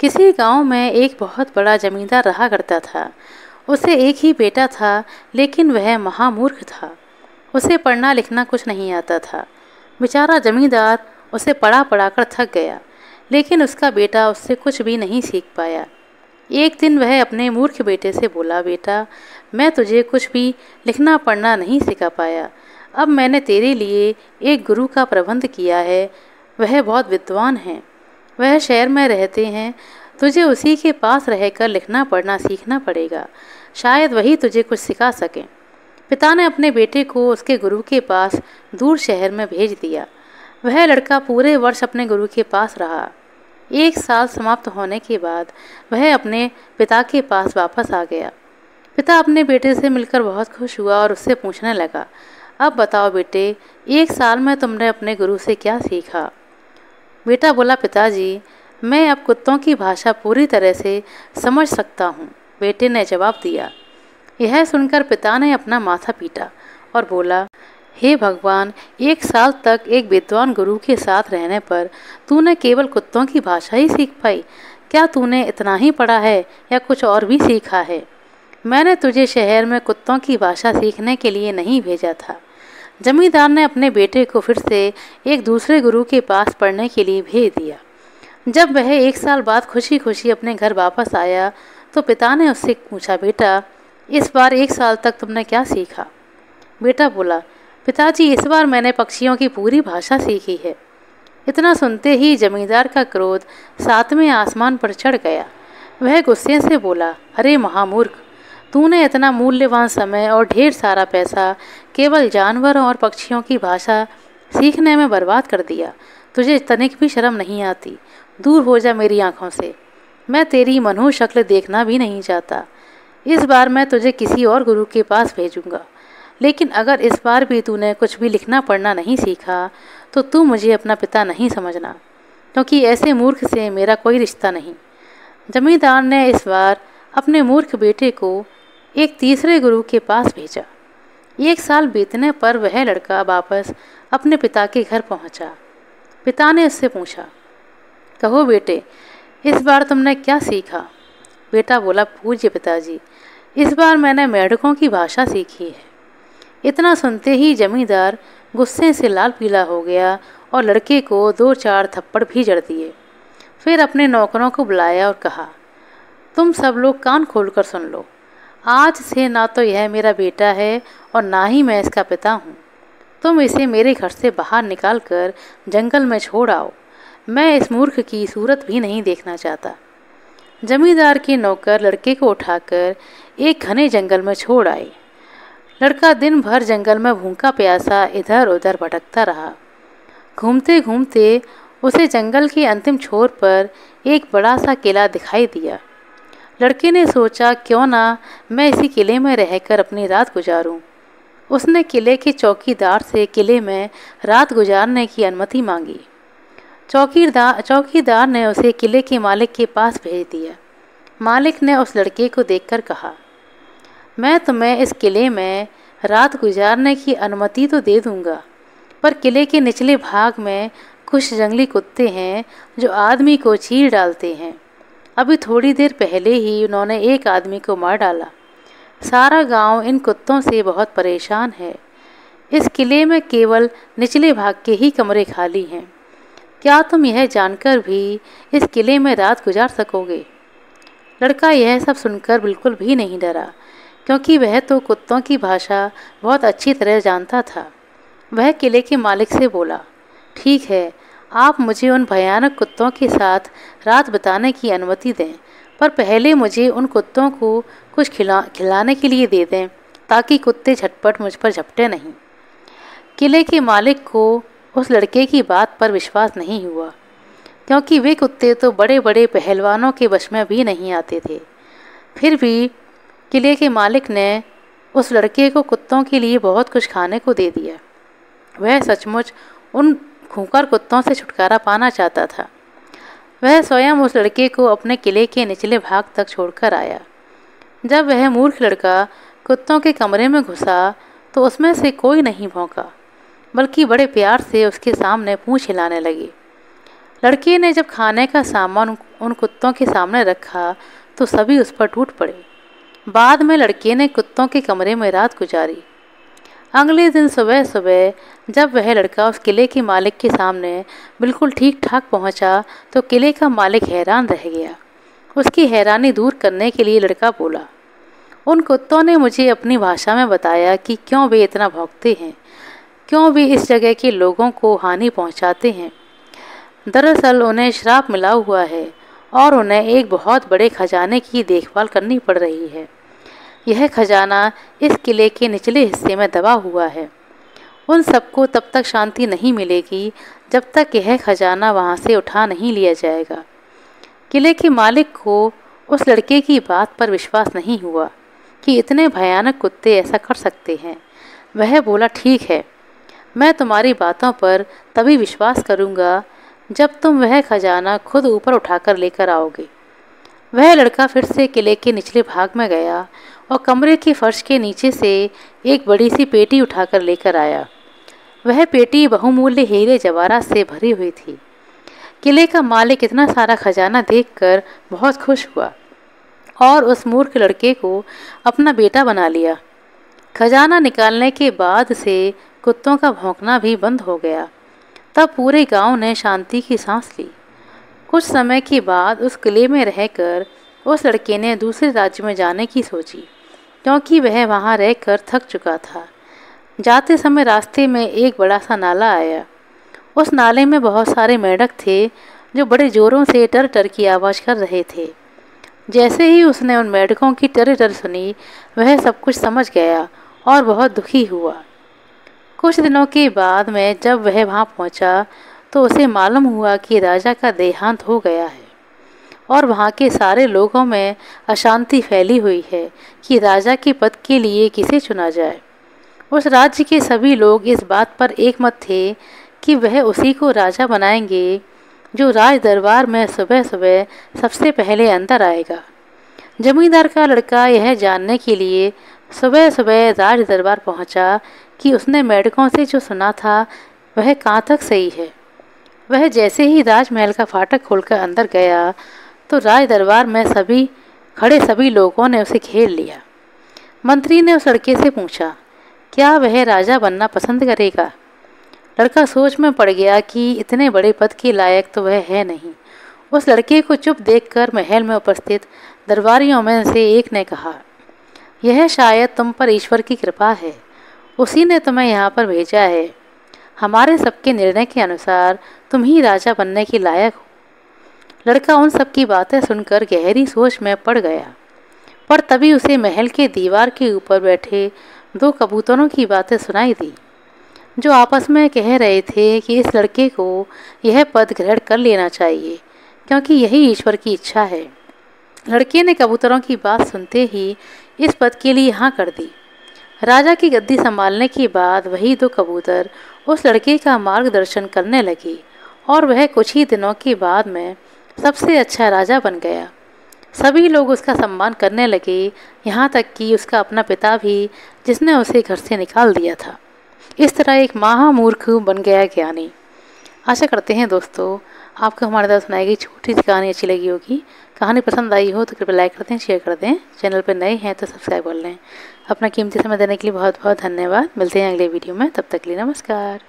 किसी गांव में एक बहुत बड़ा जमींदार रहा करता था। उसे एक ही बेटा था, लेकिन वह महामूर्ख था। उसे पढ़ना लिखना कुछ नहीं आता था। बेचारा जमींदार उसे पढ़ा पढ़ा कर थक गया, लेकिन उसका बेटा उससे कुछ भी नहीं सीख पाया। एक दिन वह अपने मूर्ख बेटे से बोला, बेटा, मैं तुझे कुछ भी लिखना पढ़ना नहीं सिखा पाया। अब मैंने तेरे लिए एक गुरु का प्रबंध किया है। वह बहुत विद्वान हैं, वह शहर में रहते हैं। तुझे उसी के पास रहकर लिखना पढ़ना सीखना पड़ेगा, शायद वही तुझे कुछ सिखा सकें। पिता ने अपने बेटे को उसके गुरु के पास दूर शहर में भेज दिया। वह लड़का पूरे वर्ष अपने गुरु के पास रहा। 1 साल समाप्त होने के बाद वह अपने पिता के पास वापस आ गया। पिता अपने बेटे से मिलकर बहुत खुश हुआ और उससे पूछने लगा, अब बताओ बेटे, 1 साल में तुमने अपने गुरु से क्या सीखा? बेटा बोला, पिताजी, मैं अब कुत्तों की भाषा पूरी तरह से समझ सकता हूँ। बेटे ने जवाब दिया। यह सुनकर पिता ने अपना माथा पीटा और बोला, हे भगवान, 1 साल तक एक विद्वान गुरु के साथ रहने पर तूने केवल कुत्तों की भाषा ही सीख पाई? क्या तूने इतना ही पढ़ा है या कुछ और भी सीखा है? मैंने तुझे शहर में कुत्तों की भाषा सीखने के लिए नहीं भेजा था। जमींदार ने अपने बेटे को फिर से एक दूसरे गुरु के पास पढ़ने के लिए भेज दिया। जब वह 1 साल बाद खुशी खुशी अपने घर वापस आया तो पिता ने उससे पूछा, बेटा, इस बार 1 साल तक तुमने क्या सीखा? बेटा बोला, पिताजी, इस बार मैंने पक्षियों की पूरी भाषा सीखी है। इतना सुनते ही जमींदार का क्रोध 7वें आसमान पर चढ़ गया। वह गुस्से से बोला, अरे महामूर्ख, तूने इतना मूल्यवान समय और ढेर सारा पैसा केवल जानवरों और पक्षियों की भाषा सीखने में बर्बाद कर दिया। तुझे तनिक भी शर्म नहीं आती? दूर हो जा मेरी आंखों से। मैं तेरी मनहूस शक्ल देखना भी नहीं चाहता। इस बार मैं तुझे किसी और गुरु के पास भेजूंगा, लेकिन अगर इस बार भी तूने कुछ भी लिखना पढ़ना नहीं सीखा तो तू मुझे अपना पिता नहीं समझना, क्योंकि ऐसे मूर्ख से मेरा कोई रिश्ता नहीं। जमींदार ने इस बार अपने मूर्ख बेटे को एक तीसरे गुरु के पास भेजा। 1 साल बीतने पर वह लड़का वापस अपने पिता के घर पहुंचा। पिता ने उससे पूछा, कहो बेटे, इस बार तुमने क्या सीखा? बेटा बोला, पूज्य पिताजी, इस बार मैंने मेंढकों की भाषा सीखी है। इतना सुनते ही जमींदार गुस्से से लाल पीला हो गया और लड़के को 2-4 थप्पड़ भी जड़ दिए। फिर अपने नौकरों को बुलाया और कहा, तुम सब लोग कान खोलकर सुन लो। आज से ना तो यह मेरा बेटा है और ना ही मैं इसका पिता हूँ। तुम इसे मेरे घर से बाहर निकाल कर जंगल में छोड़ आओ। मैं इस मूर्ख की सूरत भी नहीं देखना चाहता। जमींदार के नौकर लड़के को उठाकर एक घने जंगल में छोड़ आए। लड़का दिन भर जंगल में भूखा प्यासा इधर उधर भटकता रहा। घूमते घूमते उसे जंगल के अंतिम छोर पर एक बड़ा सा किला दिखाई दिया। लड़के ने सोचा, क्यों ना मैं इसी किले में रहकर अपनी रात गुजारूं। उसने किले के चौकीदार से किले में रात गुजारने की अनुमति मांगी। चौकीदार ने उसे किले के मालिक के पास भेज दिया। मालिक ने उस लड़के को देखकर कहा, मैं तुम्हें इस किले में रात गुजारने की अनुमति तो दे दूंगा, पर किले के निचले भाग में कुछ जंगली कुत्ते हैं जो आदमी को चीर डालते हैं। अभी थोड़ी देर पहले ही उन्होंने एक आदमी को मार डाला। सारा गांव इन कुत्तों से बहुत परेशान है। इस किले में केवल निचले भाग के ही कमरे खाली हैं। क्या तुम यह जानकर भी इस किले में रात गुजार सकोगे? लड़का यह सब सुनकर बिल्कुल भी नहीं डरा, क्योंकि वह तो कुत्तों की भाषा बहुत अच्छी तरह जानता था। वह किले के मालिक से बोला, ठीक है, आप मुझे उन भयानक कुत्तों के साथ रात बिताने की अनुमति दें, पर पहले मुझे उन कुत्तों को कुछ खिलाने के लिए दे दें, ताकि कुत्ते झटपट मुझ पर झपटे नहीं। किले के मालिक को उस लड़के की बात पर विश्वास नहीं हुआ, क्योंकि वे कुत्ते तो बड़े बड़े पहलवानों के वश में भी नहीं आते थे। फिर भी किले के मालिक ने उस लड़के को कुत्तों के लिए बहुत कुछ खाने को दे दिया। वह सचमुच उन खूंखार कुत्तों से छुटकारा पाना चाहता था। वह स्वयं उस लड़के को अपने किले के निचले भाग तक छोड़कर आया। जब वह मूर्ख लड़का कुत्तों के कमरे में घुसा तो उसमें से कोई नहीं भौंका, बल्कि बड़े प्यार से उसके सामने पूंछ हिलाने लगी। लड़के ने जब खाने का सामान उन कुत्तों के सामने रखा तो सभी उस पर टूट पड़े। बाद में लड़के ने कुत्तों के कमरे में रात गुजारी। अगले दिन सुबह सुबह जब वह लड़का उस किले के मालिक के सामने बिल्कुल ठीक ठाक पहुंचा तो किले का मालिक हैरान रह गया। उसकी हैरानी दूर करने के लिए लड़का बोला, उन कुत्तों ने मुझे अपनी भाषा में बताया कि क्यों वे इतना भौंकते हैं, क्यों वे इस जगह के लोगों को हानि पहुंचाते हैं। दरअसल उन्हें श्राप मिला हुआ है और उन्हें एक बहुत बड़े खजाने की देखभाल करनी पड़ रही है। यह खजाना इस किले के निचले हिस्से में दबा हुआ है। उन सबको तब तक शांति नहीं मिलेगी जब तक यह खजाना वहाँ से उठा नहीं लिया जाएगा। किले के मालिक को उस लड़के की बात पर विश्वास नहीं हुआ कि इतने भयानक कुत्ते ऐसा कर सकते हैं। वह बोला, ठीक है, मैं तुम्हारी बातों पर तभी विश्वास करूँगा जब तुम वह खजाना खुद ऊपर उठाकर लेकर आओगे। वह लड़का फिर से किले के निचले भाग में गया और कमरे के फर्श के नीचे से एक बड़ी सी पेटी उठाकर लेकर आया। वह पेटी बहुमूल्य हीरे जवाहरात से भरी हुई थी। किले का मालिक इतना सारा खजाना देखकर बहुत खुश हुआ और उस मूर्ख लड़के को अपना बेटा बना लिया। खजाना निकालने के बाद से कुत्तों का भौंकना भी बंद हो गया। तब पूरे गांव ने शांति की सांस ली। कुछ समय के बाद उस किले में रहकर उस लड़के ने दूसरे राज्य में जाने की सोची, क्योंकि वह वहां रहकर थक चुका था। जाते समय रास्ते में एक बड़ा सा नाला आया। उस नाले में बहुत सारे मेंढक थे जो बड़े ज़ोरों से टर टर की आवाज़ कर रहे थे। जैसे ही उसने उन मेंढकों की टर टर सुनी, वह सब कुछ समझ गया और बहुत दुखी हुआ। कुछ दिनों के बाद में जब वह वहाँ पहुँचा तो उसे मालूम हुआ कि राजा का देहांत हो गया है और वहाँ के सारे लोगों में अशांति फैली हुई है कि राजा के पद के लिए किसे चुना जाए। उस राज्य के सभी लोग इस बात पर एकमत थे कि वह उसी को राजा बनाएंगे जो राज दरबार में सुबह सुबह सबसे पहले अंदर आएगा। जमींदार का लड़का यह जानने के लिए सुबह सुबह राज दरबार पहुंचा कि उसने मेंढकों से जो सुना था वह कहाँ तक सही है। वह जैसे ही राजमहल का फाटक खोलकर अंदर गया तो राज दरबार में सभी लोगों ने उसे घेर लिया। मंत्री ने उस लड़के से पूछा, क्या वह राजा बनना पसंद करेगा? लड़का सोच में पड़ गया कि इतने बड़े पद के लायक तो वह है नहीं। उस लड़के को चुप देखकर महल में उपस्थित दरबारियों में से एक ने कहा, यह शायद तुम पर ईश्वर की कृपा है, उसी ने तुम्हें यहाँ पर भेजा है। हमारे सबके निर्णय के अनुसार तुम ही राजा बनने के लायक हो। लड़का उन सब की बातें सुनकर गहरी सोच में पड़ गया, पर तभी उसे महल के दीवार के ऊपर बैठे दो कबूतरों की बातें सुनाई दी, जो आपस में कह रहे थे कि इस लड़के को यह पद ग्रहण कर लेना चाहिए, क्योंकि यही ईश्वर की इच्छा है। लड़के ने कबूतरों की बात सुनते ही इस पद के लिए हाँ कर दी। राजा की गद्दी संभालने के बाद वही दो कबूतर उस लड़के का मार्गदर्शन करने लगे और वह कुछ ही दिनों के बाद में सबसे अच्छा राजा बन गया। सभी लोग उसका सम्मान करने लगे, यहाँ तक कि उसका अपना पिता भी, जिसने उसे घर से निकाल दिया था। इस तरह एक महामूर्ख बन गया ज्ञानी। आशा करते हैं दोस्तों आपको हमारे द्वारा सुनाई गई छोटी सी कहानी अच्छी लगी होगी। कहानी पसंद आई हो तो कृपया लाइक कर दें, शेयर कर दें। चैनल पर नए हैं तो सब्सक्राइब कर लें। अपना कीमती समय देने के लिए बहुत बहुत धन्यवाद। मिलते हैं अगले वीडियो में, तब तक के लिए नमस्कार।